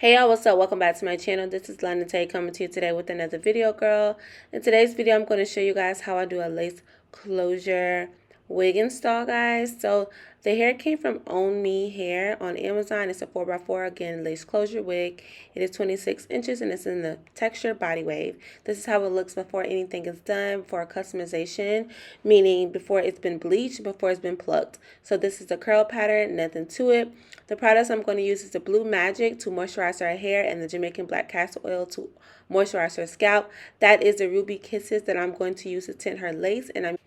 Hey y'all, what's up? Welcome back to my channel. This is London Tay coming to you today with another video, girl. In today's video, I'm going to show you guys how I do a lace closure wig install, guys. So the hair came from Own Me Hair on Amazon. It's a 4x4, again, lace closure wig. It is 26 inches and it's in the texture body wave. This is how it looks before anything is done for customization, meaning before it's been bleached, before it's been plucked. So this is the curl pattern, nothing to it. The products I'm going to use is the Blue Magic to moisturize our hair and the Jamaican Black Castor Oil to moisturize her scalp. That is the Ruby Kisses that I'm going to use to tint her lace, and I'm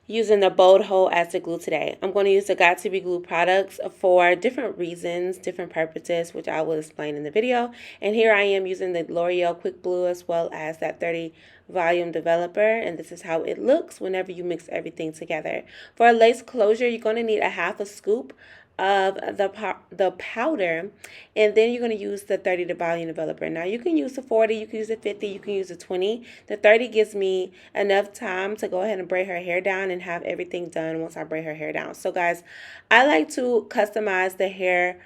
using the Bold Hold as the glue today. I'm going to use the Got To Be Glue products for different reasons, different purposes, which I will explain in the video. And here I am using the L'Oreal Quick Blue as well as that 30 volume developer, and this is how it looks whenever you mix everything together. For a lace closure, you're going to need a half a scoop of the powder, and then you're going to use the 30 the volume developer. Now you can use the 40, you can use the 50, you can use the 20. The 30 gives me enough time to go ahead and braid her hair down and have everything done once I braid her hair down. So guys, I like to customize the hair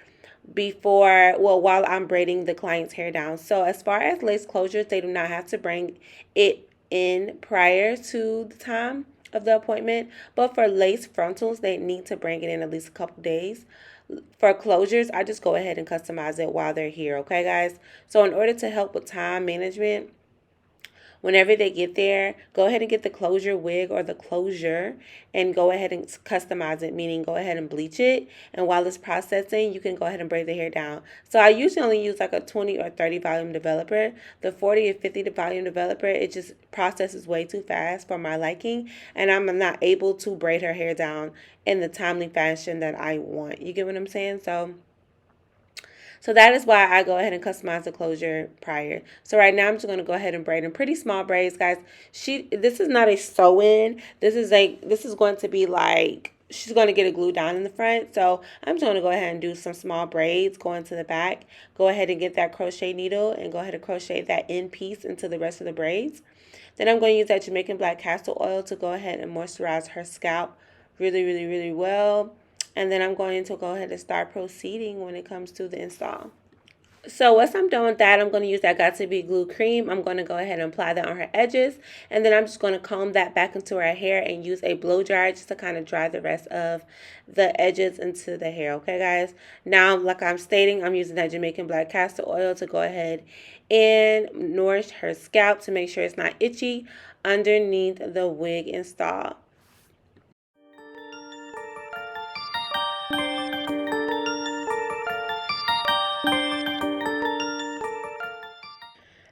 while I'm braiding the client's hair down. So as far as lace closures, they do not have to bring it in prior to the time of the appointment, but for lace frontals, they need to bring it in at least a couple days. For closures, I just go ahead and customize it while they're here, okay guys? So in order to help with time management, whenever they get there, go ahead and get the closure wig or the closure and go ahead and customize it, meaning go ahead and bleach it. And while it's processing, you can go ahead and braid the hair down. So I usually only use like a 20 or 30 volume developer. The 40 or 50 volume developer, it just processes way too fast for my liking. And I'm not able to braid her hair down in the timely fashion that I want. You get what I'm saying? So that is why I go ahead and customize the closure prior. So right now I'm just going to go ahead and braid in pretty small braids, guys. This is not a sew-in. This is going to be like, she's going to get a glue down in the front. So I'm just going to go ahead and do some small braids going to the back. Go ahead and get that crochet needle and go ahead and crochet that end piece into the rest of the braids. Then I'm going to use that Jamaican Black Castor Oil to go ahead and moisturize her scalp really well. And then I'm going to go ahead and start proceeding when it comes to the install. So once I'm done with that, I'm going to use that Got To Be Glue cream. I'm going to go ahead and apply that on her edges. And then I'm just going to comb that back into her hair and use a blow dryer just to kind of dry the rest of the edges into the hair. Okay, guys? Now, like I'm stating, I'm using that Jamaican Black Castor Oil to go ahead and nourish her scalp to make sure it's not itchy underneath the wig install.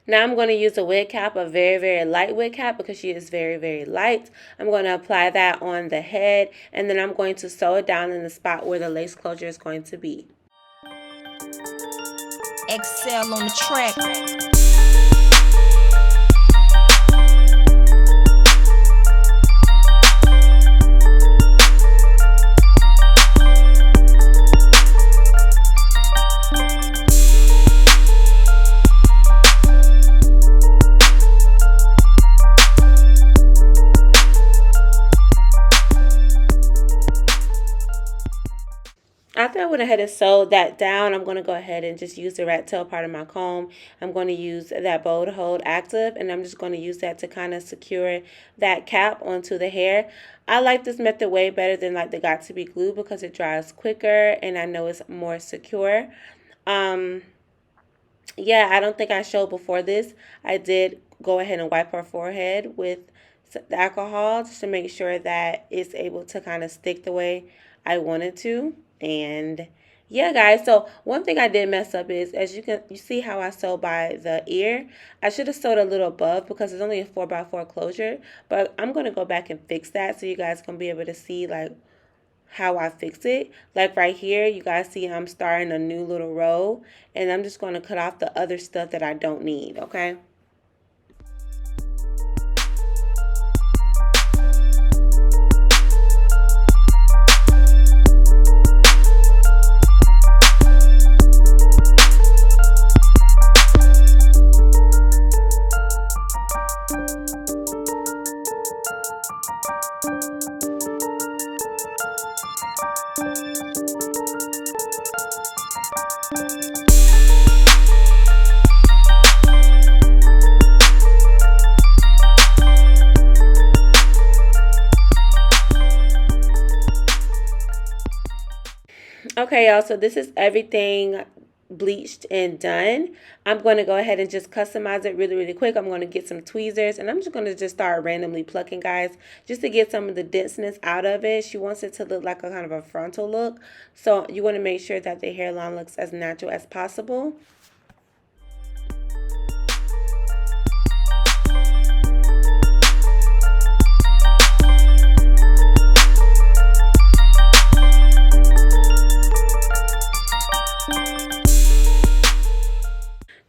Now I'm going to use a wig cap, a very light wig cap, because she is very light. I'm going to apply that on the head, and then I'm going to sew it down in the spot where the lace closure is going to be. Excel on the track. After I went ahead and sewed that down, I'm going to go ahead and just use the rat tail part of my comb. I'm going to use that Bold Hold Active, and I'm just going to use that to kind of secure that cap onto the hair. I like this method way better than like the Got To Be Glue because it dries quicker and I know it's more secure. Yeah, I don't think I showed before this. I did go ahead and wipe her forehead with the alcohol just to make sure that it's able to kind of stick the way I wanted to. And yeah, guys, so one thing I did mess up is, as you see how I sew by the ear, I should have sewed a little above because it's only a 4x4 closure, but I'm going to go back and fix that so you guys can be able to see like how I fix it. Like right here, you guys see I'm starting a new little row, and I'm just going to cut off the other stuff that I don't need, okay? Okay, y'all, so this is everything bleached and done. I'm going to go ahead and just customize it really, really quick. I'm going to get some tweezers and I'm just going to just start randomly plucking, guys, just to get some of the denseness out of it. She wants it to look like a kind of a frontal look. So you want to make sure that the hairline looks as natural as possible.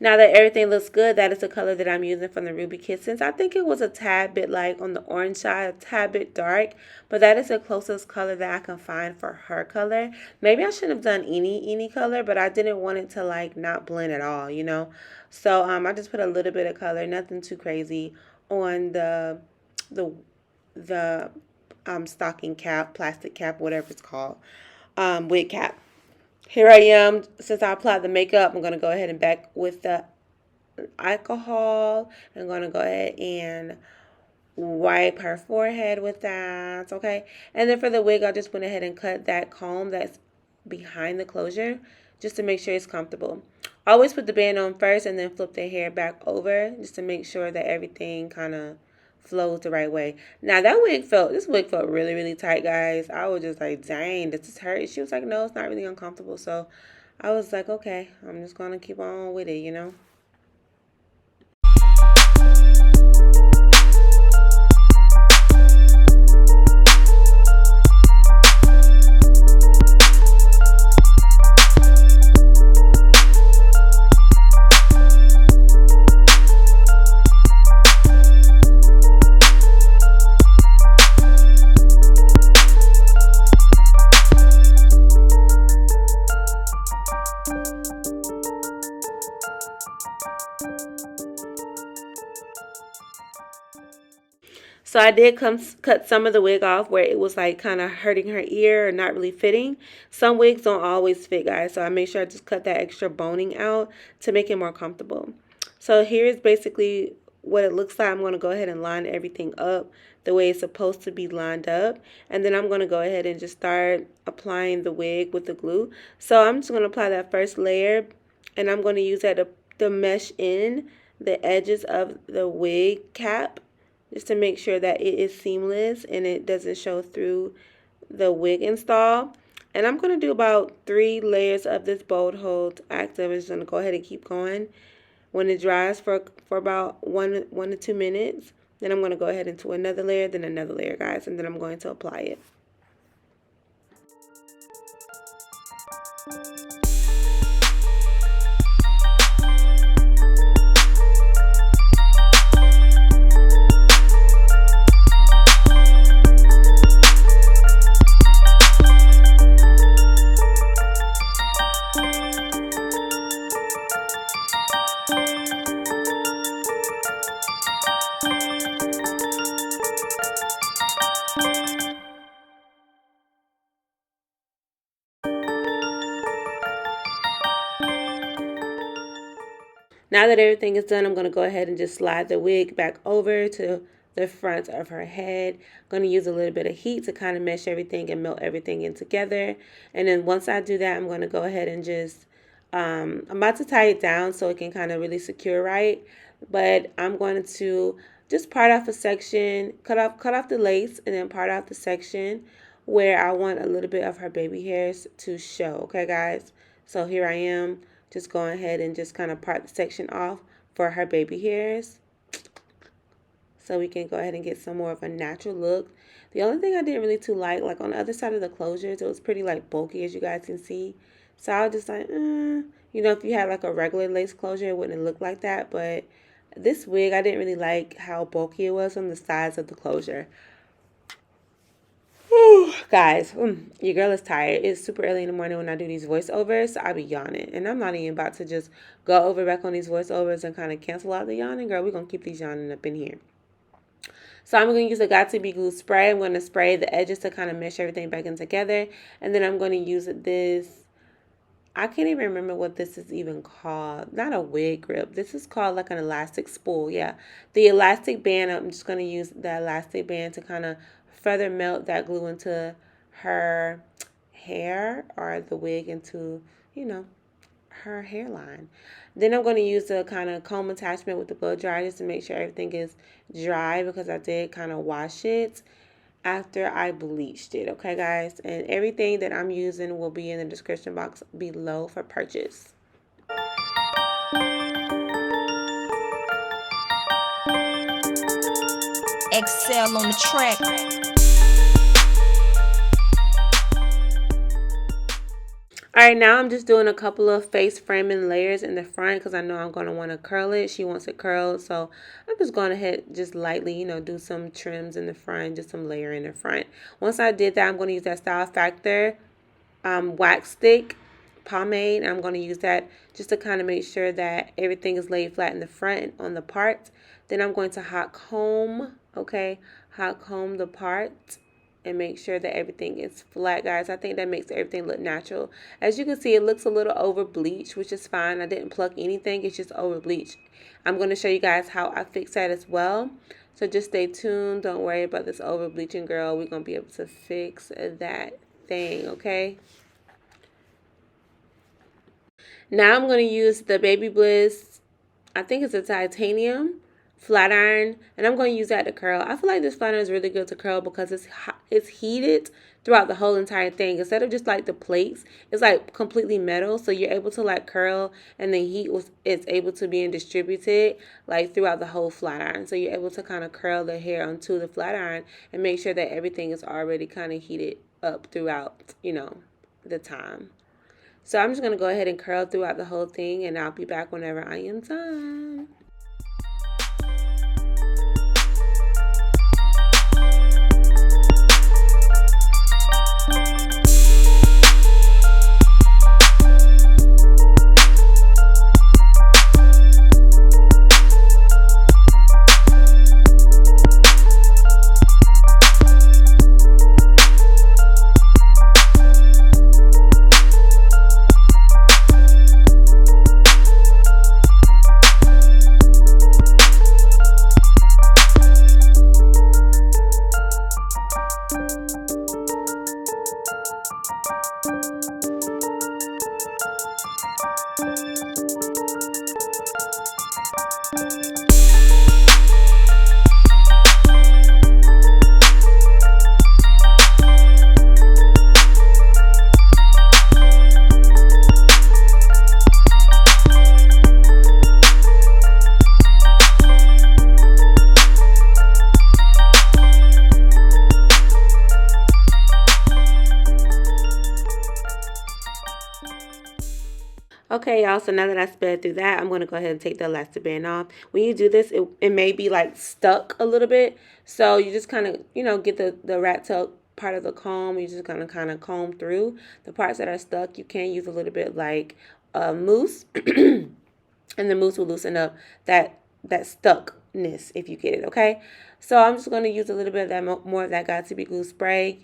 Now that everything looks good, that is the color that I'm using from the Ruby Kissens. I think it was a tad bit like on the orange side, a tad bit dark, but that is the closest color that I can find for her color. Maybe I shouldn't have done any color, but I didn't want it to like not blend at all, you know. So I just put a little bit of color, nothing too crazy, on the the stocking cap, plastic cap, whatever it's called, wig cap. Here I am. Since I applied the makeup, I'm going to go ahead and back with the alcohol. I'm going to go ahead and wipe her forehead with that, okay? And then for the wig, I just went ahead and cut that comb that's behind the closure just to make sure it's comfortable. Always put the band on first and then flip the hair back over just to make sure that everything kind of flows the right way. Now this wig felt really, really tight, guys. I was just like, dang, does this hurt? She was like, no, it's not really uncomfortable. So I was like, okay, I'm just going to keep on with it, you know? So I did cut some of the wig off where it was like kind of hurting her ear or not really fitting. Some wigs don't always fit, guys. So I make sure I just cut that extra boning out to make it more comfortable. So here is basically what it looks like. I'm going to go ahead and line everything up the way it's supposed to be lined up. And then I'm going to go ahead and just start applying the wig with the glue. So I'm just going to apply that first layer. And I'm going to use that to mesh in the edges of the wig cap, just to make sure that it is seamless and it doesn't show through the wig install. And I'm going to do about 3 layers of this bold hold active. I'm just going to go ahead and keep going. When it dries for about 1 to 2 minutes, then I'm going to go ahead into another layer, then another layer, guys, and then I'm going to apply it. Now that everything is done, I'm going to go ahead and just slide the wig back over to the front of her head. I'm going to use a little bit of heat to kind of mesh everything and melt everything in together. And then once I do that, I'm going to go ahead and just, I'm about to tie it down so it can kind of really secure right. But I'm going to just part off a section, cut off the lace, and then part off the section where I want a little bit of her baby hairs to show. Okay, guys? So here I am. Just going ahead and just kind of part the section off for her baby hairs, so we can go ahead and get some more of a natural look. The only thing I didn't really too like on the other side of the closures, it was pretty like bulky, as you guys can see. So I was just like, you know, if you had like a regular lace closure, it wouldn't look like that. But this wig, I didn't really like how bulky it was on the sides of the closure. Guys, your girl is tired. It's super early in the morning when I do these voiceovers, so I be yawning. And I'm not even about to just go over back on these voiceovers and kind of cancel out the yawning. Girl, we're going to keep these yawning up in here. So I'm going to use a Got To Be Glue spray. I'm going to spray the edges to kind of mesh everything back in together. And then I'm going to use this, I can't even remember what this is even called. Not a wig grip. This is called like an elastic spool. Yeah, the elastic band. I'm just going to use the elastic band to kind of further melt that glue into her hair or the wig into, you know, her hairline. Then I'm going to use the kind of comb attachment with the blow dryer just to make sure everything is dry, because I did kind of wash it after I bleached it. Okay, guys? And everything that I'm using will be in the description box below for purchase. Excel on the track. Alright, now I'm just doing a couple of face framing layers in the front because I know I'm going to want to curl it. She wants it curled, so I'm just going ahead, just lightly, you know, do some trims in the front, just some layer in the front. Once I did that, I'm going to use that Style Factor wax stick pomade. I'm going to use that just to kind of make sure that everything is laid flat in the front on the part. Then I'm going to hot comb, okay, hot comb the part and make sure that everything is flat, guys. I think that makes everything look natural. As you can see, it looks a little over bleached, which is fine. I didn't pluck anything, it's just over bleached. I'm going to show you guys how I fix that as well. So just stay tuned. Don't worry about this over bleaching, girl. We're going to be able to fix that thing, okay? Now I'm going to use the Baby Bliss, I think it's a titanium flat iron, and I'm going to use that to curl. I feel like this flat iron is really good to curl because it's heated throughout the whole entire thing. Instead of just like the plates, it's like completely metal, so you're able to like curl, and the heat it's able to be distributed like throughout the whole flat iron. So you're able to kind of curl the hair onto the flat iron and make sure that everything is already kind of heated up throughout, you know, the time. So I'm just going to go ahead and curl throughout the whole thing, and I'll be back whenever I am done. Okay, y'all, so now that I sped through that, I'm going to go ahead and take the elastic band off. When you do this, it may be like stuck a little bit. So you just kind of, you know, get the rat tail part of the comb. You're just going to kind of comb through the parts that are stuck. You can use a little bit like mousse, and the mousse will loosen up that stuckness if you get it, okay? So I'm just going to use a little bit of that, more of that Got2b glue spray,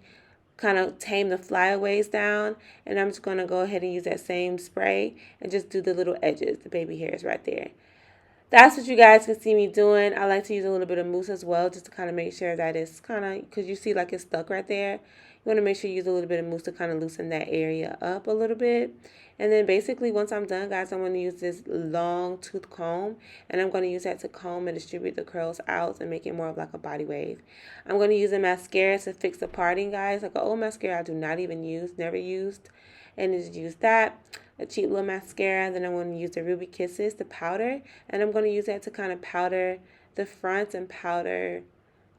kind of tame the flyaways down, and I'm just going to go ahead and use that same spray and just do the little edges, the baby hairs right there. That's what you guys can see me doing. I like to use a little bit of mousse as well, just to kind of make sure that it's kind of, because you see like it's stuck right there. You want to make sure you use a little bit of mousse to kind of loosen that area up a little bit. And then basically once I'm done, guys, I'm going to use this long tooth comb, and I'm going to use that to comb and distribute the curls out and make it more of like a body wave. I'm going to use a mascara to fix the parting, guys, like an old mascara I do not even use, never used, and just use that. A cheap little mascara. Then I'm going to use the Ruby Kisses, the powder, and I'm going to use that to kind of powder the front and powder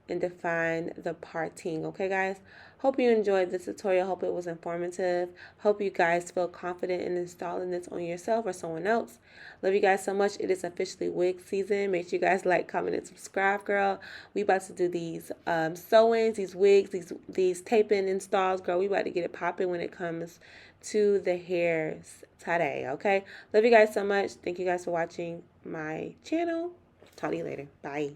and define the parting. Okay, guys? Hope you enjoyed this tutorial. Hope it was informative. Hope you guys feel confident in installing this on yourself or someone else. Love you guys so much. It is officially wig season. Make sure you guys like, comment, and subscribe, girl. We about to do these sew-ins, these wigs, these tape-in installs, girl. We about to get it popping when it comes to the hairs today, okay? Love you guys so much. Thank you guys for watching my channel. Talk to you later. Bye.